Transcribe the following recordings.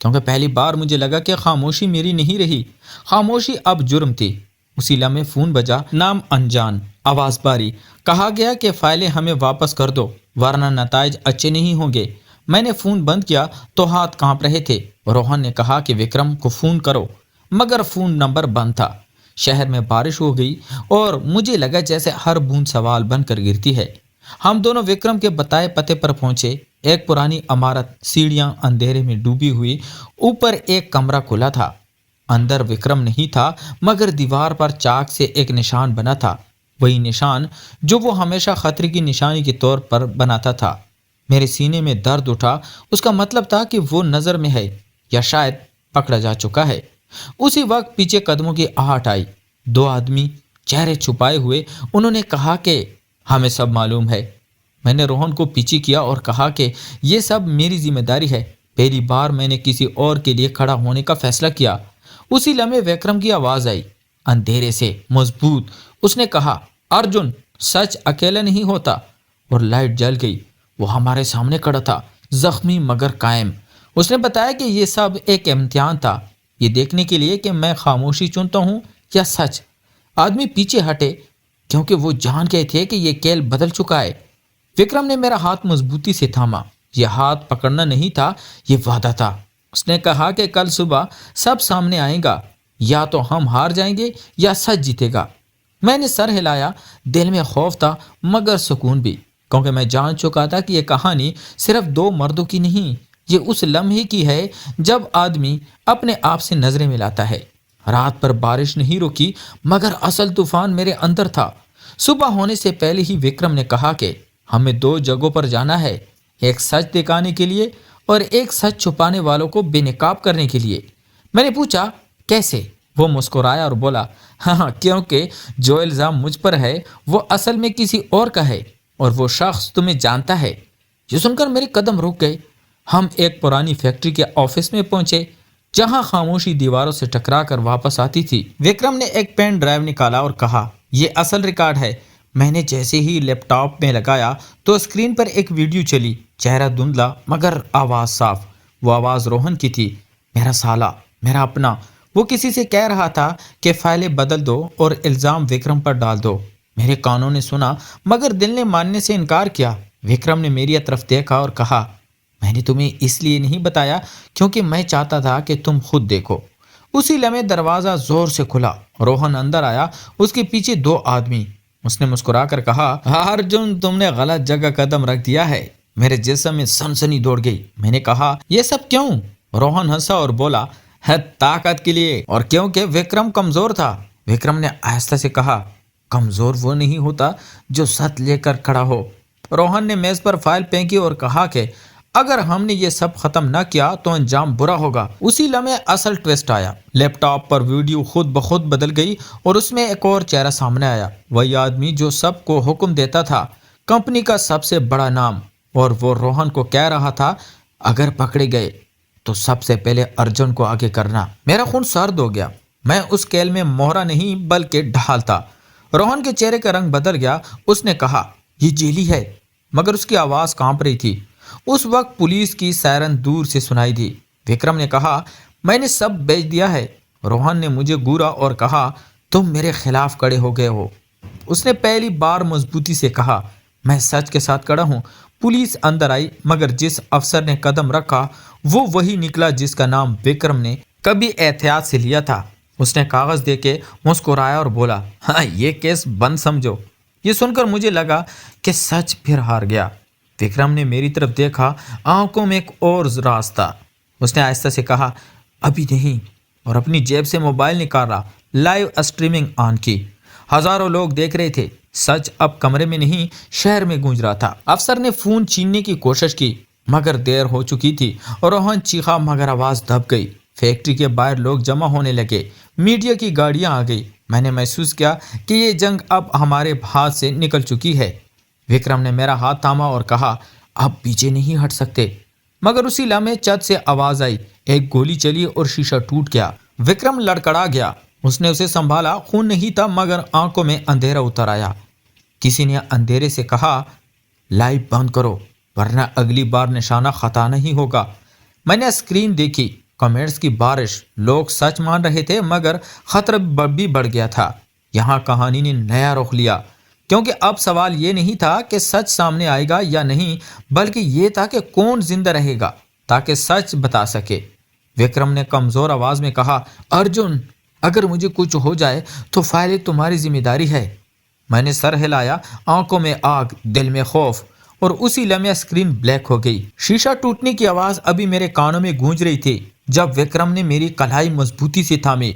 کیونکہ پہلی بار مجھے لگا کہ خاموشی میری نہیں رہی، خاموشی اب جرم تھی۔ اسی لمحے فون بجا، نام انجان، آواز باری، کہا گیا کہ فائلیں ہمیں واپس کر دو ورنہ نتائج اچھے نہیں ہوں گے۔ میں نے فون بند کیا تو ہاتھ کانپ رہے تھے۔ روہن نے کہا کہ وکرم کو فون کرو، مگر فون نمبر بند تھا۔ شہر میں بارش ہو گئی اور مجھے لگا جیسے ہر بوند سوال بن کر گرتی ہے۔ ہم دونوں وکرم کے بتائے پتے پر پہنچے، ایک پرانی عمارت، سیڑھیاں اندھیرے میں ڈوبی ہوئی، اوپر ایک کمرہ کھلا تھا۔ اندر وکرم نہیں تھا، مگر دیوار پر چاک سے ایک نشان بنا تھا، وہی نشان جو وہ ہمیشہ خطرے کی نشانی کے طور پر بناتا تھا۔ میرے سینے میں درد اٹھا، اس کا مطلب تھا کہ وہ نظر میں ہے یا شاید پکڑا جا چکا ہے۔ اسی وقت پیچھے قدموں کی آہٹ آئی، دو آدمی چہرے چھپائے ہوئے، انہوں نے کہا کہ ہمیں سب معلوم ہے۔ میں نے روہن کو پیچھے کیا اور کہا کہ یہ سب میری ذمہ داری ہے، پہلی بار میں نے کسی اور کے لیے کھڑا ہونے کا فیصلہ کیا۔ اسی لمحے وکرم کی آواز آئی، اندھیرے سے مضبوط۔ اس نے کہا، ارجن، سچ اکیلا نہیں ہوتا۔ اور لائٹ جل گئی۔ وہ ہمارے سامنے کھڑا تھا، زخمی مگر قائم۔ اس نے بتایا کہ یہ سب ایک امتحان تھا، یہ دیکھنے کے لیے کہ میں خاموشی چنتا ہوں یا سچ۔ آدمی پیچھے ہٹے کیونکہ وہ جان گئے تھے کہ یہ کھیل بدل چکا ہے۔ وکرم نے میرا ہاتھ مضبوطی سے تھاما۔ یہ ہاتھ پکڑنا نہیں تھا، یہ وعدہ تھا۔ اس نے کہا کہ کل صبح سب سامنے آئے گا، یا تو ہم ہار جائیں گے یا سچ جیتے گا۔ میں نے سر ہلایا، دل میں خوف تھا مگر سکون بھی، کیونکہ میں جان چکا تھا کہ یہ کہانی صرف دو مردوں کی نہیں، یہ اس لمحے کی ہے جب آدمی اپنے آپ سے نظریں ملاتا ہے۔ رات پر بارش نہیں رکی مگر اصل طوفان میرے اندر تھا۔ صبح ہونے سے پہلے ہی وکرم نے کہا کہ ہمیں دو جگہوں پر جانا ہے، ایک سچ دکھانے کے لیے اور ایک سچ چھپانے والوں کو بے نقاب کرنے کے لیے۔ میں نے پوچھا، کیسے؟ وہ مسکرایا اور بولا، ہاں، کیونکہ جو الزام مجھ پر ہے وہ اصل میں کسی اور کا ہے اور وہ شخص تمہیں جانتا ہے۔ یہ سن کر میرے قدم رک گئے۔ ہم ایک پرانی فیکٹری کے آفس میں پہنچے جہاں خاموشی دیواروں سے ٹکرا کر واپس آتی تھی۔ وکرم نے ایک پین ڈرائیو نکالا اور کہا، یہ اصل ریکارڈ ہے۔ میں نے جیسے ہی لیپ ٹاپ میں لگایا تو اسکرین پر ایک ویڈیو چلی، چہرہ دھندلا مگر آواز صاف۔ وہ آواز روہن کی تھی، میرا سالہ، میرا اپنا۔ وہ کسی سے کہہ رہا تھا کہ فائلیں بدل دو اور الزام وکرم پر ڈال دو۔ میرے کانوں نے سنا مگر دل نے ماننے سے انکار کیا۔ وکرم نے میری طرف دیکھا اور کہا، میں نے تمہیں اس لیے نہیں بتایا کیونکہ میں چاہتا تھا کہ تم خود دیکھو۔ اسی لمحے دروازہ زور سے کھلا، روہن اندر آیا، اس کے پیچھے دو آدمی۔ اس نے مسکرا کر کہا، ارجن، تم نے غلط جگہ قدم رکھ دیا ہے۔ میرے جسم میں سنسنی دوڑ گئی۔ میں نے کہا، یہ سب کیوں؟ روہن ہنسا اور بولا، ہے طاقت کے لیے اور کیونکہ وکرم کمزور تھا۔ وکرم نے آہستہ سے کہا، کمزور وہ نہیں ہوتا جو سچ لے کر کھڑا ہو۔ روہن نے میز پر فائل پھینکی اور کہا کہ اگر ہم نے یہ سب ختم نہ کیا تو انجام برا ہوگا۔ اسی لمحے اصل ٹویسٹ آیا۔ لیپ ٹاپ پر ویڈیو خود بخود بدل گئی اور اس میں ایک اور چہرہ سامنے آیا، وہی آدمی جو سب کو حکم دیتا تھا، کمپنی کا سب سے بڑا نام۔ اور وہ روہن کو کہہ رہا تھا، اگر پکڑے گئے تو سب سے پہلے ارجن کو آگے کرنا۔ میرا خون سرد ہو گیا۔ میں اس کیل میں مہرا نہیں بلکہ ڈھال تھا۔ روہن کے چہرے کا رنگ بدل گیا۔ اس نے کہا، یہ جیلی ہے، مگر اس کی آواز کانپ رہی تھی۔ اس وقت پولیس کی سائرن دور سے سنائی دی۔ وکرم نے کہا، میں نے سب بیچ دیا ہے۔ روہن نے مجھے گورا اور کہا، تم میرے خلاف کھڑے ہو گئے ہو۔ اس نے پہلی بار مضبوطی سے کہا، میں سچ کے ساتھ کھڑا ہوں۔ پولیس اندر آئی مگر جس افسر نے قدم رکھا وہ وہی نکلا جس کا نام وکرم نے کبھی احتیاط سے لیا تھا۔ اس نے کاغذ دے کے مسکرایا اور بولا، ہاں، یہ کیس بند سمجھو۔ یہ سن کر مجھے لگا کہ سچ پھر ہار گیا۔ وکرم نے میری طرف دیکھا، آنکھوں میں ایک اور راز تھا۔ اس نے آہستہ سے کہا، ابھی نہیں، اور اپنی جیب سے موبائل نکالا، لائیو اسٹریمنگ آن کی۔ ہزاروں لوگ دیکھ رہے تھے۔ سچ اب کمرے میں نہیں، شہر میں گونج رہا تھا۔ افسر نے فون چھیننے کی کوشش کی مگر دیر ہو چکی تھی۔ روہن چیخا مگر آواز دب گئی۔ فیکٹری کے باہر لوگ جمع ہونے لگے، میڈیا کی گاڑیاں آ گئی۔ میں نے محسوس کیا کہ یہ جنگ اب ہمارے ہاتھ سے نکل چکی ہے۔ وکرم نے میرا ہاتھ تھاما اور کہا، اب پیچھے نہیں ہٹ سکتے۔ مگر اسی لمحے چھت سے آواز آئی، ایک گولی چلی اور شیشہ ٹوٹ گیا۔ وکرم لڑکڑا گیا۔ اس نے اسے سنبھالا، خون نہیں تھا مگر آنکھوں میں اندھیرا اتر آیا۔ کسی نے اندھیرے سے کہا، لائٹ بند کرو ورنہ اگلی بار نشانہ خطا نہیں ہوگا۔ میں نے اسکرین دیکھی، کمنٹس کی بارش، لوگ سچ مان رہے تھے مگر خطرہ بھی بڑھ گیا تھا۔ یہاں کہانی نے نیا رخ لیا، کیونکہ اب سوال یہ نہیں تھا کہ سچ سامنے آئے گا یا نہیں، بلکہ یہ تھا کہ کون زندہ رہے گا تاکہ سچ بتا سکے۔ وکرم نے کمزور آواز میں کہا، ارجن، اگر مجھے کچھ ہو جائے تو فائل تمہاری ذمہ داری ہے۔ میں نے سر ہلایا، آنکھوں میں آگ، دل میں خوف، اور اسی لمحے اسکرین بلیک ہو گئی۔ شیشہ ٹوٹنے کی آواز ابھی میرے کانوں میں گونج رہی تھی جب وکرم نے میری کلائی مضبوطی سے تھامی۔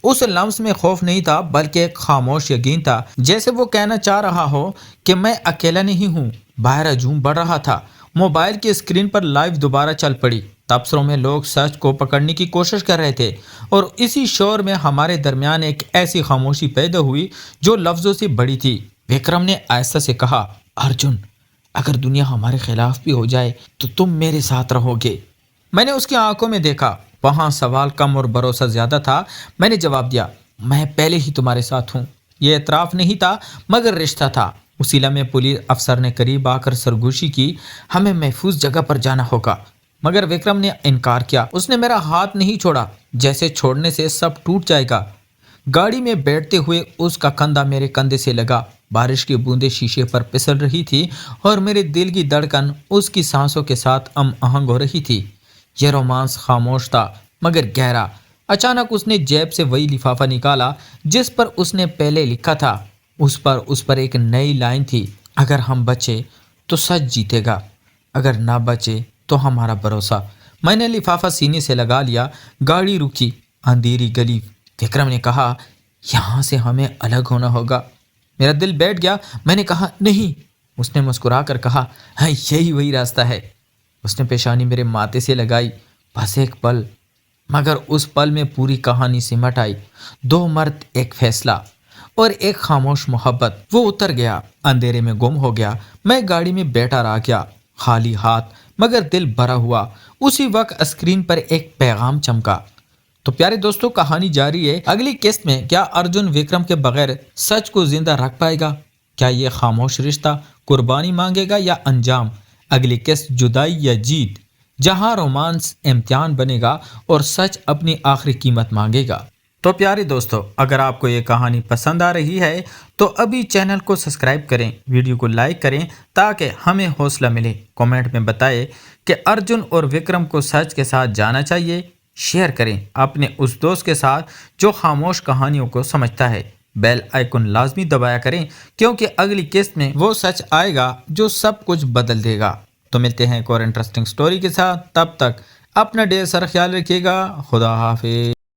اس لمس میں خوف نہیں تھا بلکہ ایک خاموش یقین تھا، جیسے وہ کہنا چاہ رہا ہو کہ میں اکیلا نہیں ہوں۔ باہر ہجوم بڑھ رہا تھا، موبائل کی اسکرین پر لائیو دوبارہ چل پڑی۔ تبصروں میں لوگ سچ کو پکڑنے کی کوشش کر رہے تھے، اور اسی شور میں ہمارے درمیان ایک ایسی خاموشی پیدا ہوئی جو لفظوں سے بڑی تھی۔ وکرم نے آہستہ سے کہا، ارجن، اگر دنیا ہمارے خلاف بھی ہو جائے تو تم میرے ساتھ رہو گے۔ میں نے اس کی آنکھوں میں دیکھا، وہاں سوال کم اور بھروسہ زیادہ تھا۔ میں نے جواب دیا، میں پہلے ہی تمہارے ساتھ ہوں۔ یہ اعتراف نہیں تھا مگر رشتہ تھا۔ اسی لمحے پولیس افسر نے قریب آ کر سرگوشی کی، ہمیں محفوظ جگہ پر جانا ہوگا۔ مگر وکرم نے انکار کیا۔ اس نے میرا ہاتھ نہیں چھوڑا، جیسے چھوڑنے سے سب ٹوٹ جائے گا۔ گاڑی میں بیٹھتے ہوئے اس کا کندھا میرے کندھے سے لگا۔ بارش کی بوندیں شیشے پر پسل رہی تھی اور میرے دل کی دھڑکن اس کی سانسوں کے ساتھ ہم آہنگ ہو رہی تھی۔ یہ رومانس خاموش تھا مگر گہرا۔ اچانک اس نے جیب سے وہی لفافہ نکالا جس پر اس نے پہلے لکھا تھا۔ اس پر ایک نئی لائن تھی، اگر ہم بچے تو سچ جیتے گا، اگر نہ بچے تو ہمارا بھروسہ۔ میں نے لفافہ سینے سے لگا لیا۔ گاڑی رکی، اندھیری گلی۔ وکرم نے کہا، یہاں سے ہمیں الگ ہونا ہوگا۔ میرا دل بیٹھ گیا۔ میں نے کہا، نہیں۔ اس نے مسکرا کر کہا، ہاں، یہی وہی راستہ ہے۔ اس نے پیشانی میرے ماتھے سے لگائی۔ بس ایک پل، مگر اس پل میں پوری کہانی سمٹ آئی۔ دو مرد، ایک فیصلہ اور ایک خاموش محبت۔ وہ اتر گیا، اندھیرے میں گم ہو گیا۔ میں گاڑی میں بیٹھا رہ گیا، خالی ہاتھ مگر دل بھرا ہوا۔ اسی وقت اسکرین پر ایک پیغام چمکا۔ تو پیارے دوستوں، کہانی جاری ہے۔ اگلی قسط میں کیا ارجن وکرم کے بغیر سچ کو زندہ رکھ پائے گا؟ کیا یہ خاموش رشتہ قربانی مانگے گا یا انجام؟ اگلی قسط جدائی یا جیت، جہاں رومانس امتحان بنے گا اور سچ اپنی آخری قیمت مانگے گا۔ تو پیارے دوستو، اگر آپ کو یہ کہانی پسند آ رہی ہے تو ابھی چینل کو سبسکرائب کریں، ویڈیو کو لائک کریں تاکہ ہمیں حوصلہ ملے۔ کمنٹ میں بتائیں کہ ارجن اور وکرم کو سچ کے ساتھ جانا چاہیے۔ شیئر کریں اپنے اس دوست کے ساتھ جو خاموش کہانیوں کو سمجھتا ہے۔ بیل آئیکن لازمی دبایا کریں، کیونکہ اگلی قسط میں وہ سچ آئے گا جو سب کچھ بدل دے گا۔ تو ملتے ہیں ایک اور انٹرسٹنگ سٹوری کے ساتھ، تب تک اپنا ڈھیر سارا خیال رکھیے گا۔ خدا حافظ۔